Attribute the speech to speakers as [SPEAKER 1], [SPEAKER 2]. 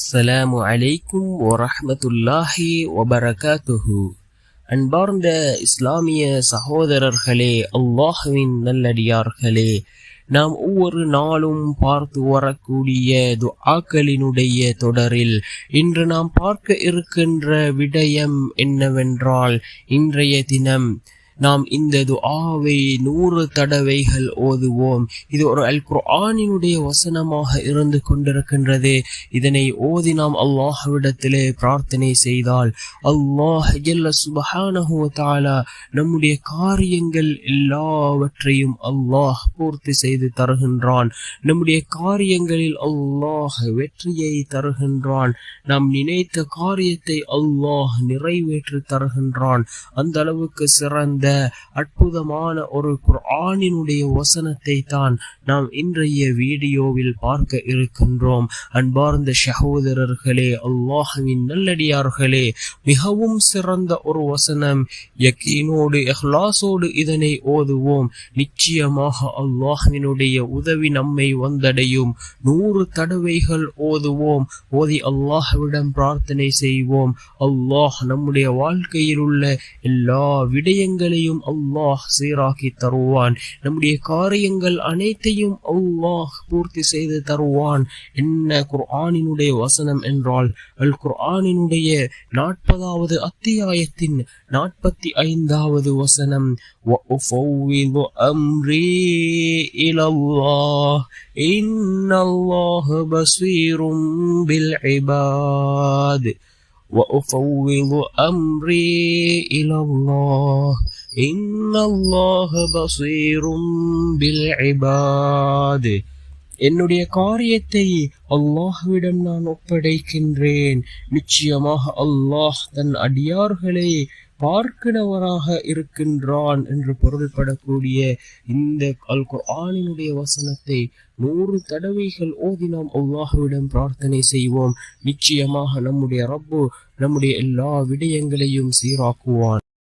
[SPEAKER 1] அஸ்ஸலாமு அலைக்கும் வரஹ்மத்துல்லாஹி வபரகாத்துஹு. அன்பார்ந்த இஸ்லாமிய சகோதரர்களே, அல்லாஹ்வின் நல்லடியார்களே, நாம் ஒவ்வொரு நாளும் பார்த்து வரக்கூடிய துஆக்களினுடைய தொடரில் இன்று நாம் பார்க்க இருக்கின்ற விடயம் என்னவென்றால், இன்றைய தினம் நாம் இந்த துஆவை 100 தடவைகள் ஓதுவோம். இது ஒரு அல் குர்ஆனினுடைய வசனமாக இருந்து கொண்டிருக்கின்றது. இதனை ஓதி நாம் அல்லாஹ்விடத்திலே பிரார்த்தனை செய்தால் அல்லாஹ் ஜல்ல சுப்ஹானஹு வ தஆலா நம்முடைய காரியங்கள் எல்லாவற்றையும் அல்லாஹ் பூர்த்தி செய்து தருகின்றான். நம்முடைய காரியங்களில் அல்லாஹ் வெற்றியை தருகின்றான். நாம் நினைத்த காரியத்தை அல்லாஹ் நிறைவேற்றி தருகின்றான். அந்த அளவுக்கு சிறந்த அற்புதமான ஒரு குர்ஆனினுடைய வசனத்தை தான் நாம் இன்றைய வீடியோவில் பார்க்க இருக்கின்றோம். அன்பார்ந்த சகோதரர்களே, அல்லாஹ்வின் நல்லடியார்களே, மிகவும் சிறந்த ஒரு வசனம். யகீனோடு இஹ்லாஸோடு இதனை ஓதுவோம். நிச்சயமாக அல்லாஹ்வினுடைய உதவி நம்மை வந்தடையும். 100 தடவைகள் ஓதுவோம். ஓதி அல்லாஹ்விடம் பிரார்த்தனை செய்வோம். அல்லாஹ் நம்முடைய வாழ்க்கையில் உள்ள எல்லா விடயங்களையும் அல்லாஹ் சீராக்கி தருவான். நம்முடைய காரியங்கள் அனைத்தையும் அல்லாஹ் பூர்த்தி செய்து தருவான். என்ன குர்ஆனினுடைய வசனம் என்றால், அல் குர்ஆனினுடைய 40வது அத்தியாயத்தின் 45வது வசனம், وَأُفَوِّضُ أَمْرِي إِلَى اللَّهِ إِنَّ اللَّهَ بَصِيرٌ بِالْعِبَادِ وَأُفَوِّضُ أَمْرِي إِلَى اللَّهِ إِنَّ اللَّهَ بَصِيرٌ بِالْعِبَادِ. என்னுடைய காரியத்தை அல்லாஹ்விடம் நான் ஒப்படைக்கின்றேன். நிச்சயமாக அல்லாஹ் தன் அடியார்களை பார்க்கிறவராக இருக்கின்றான் என்று பொருள்படக்கூடிய இந்த அல் குர்ஆனினுடைய வசனத்தை 100 தடவைகள் ஓதி நாம் அல்லாஹ்விடம் பிரார்த்தனை செய்வோம். நிச்சயமாக நம்முடைய ரப்பு நம்முடைய எல்லா விடயங்களையும் சீராக்குவான்.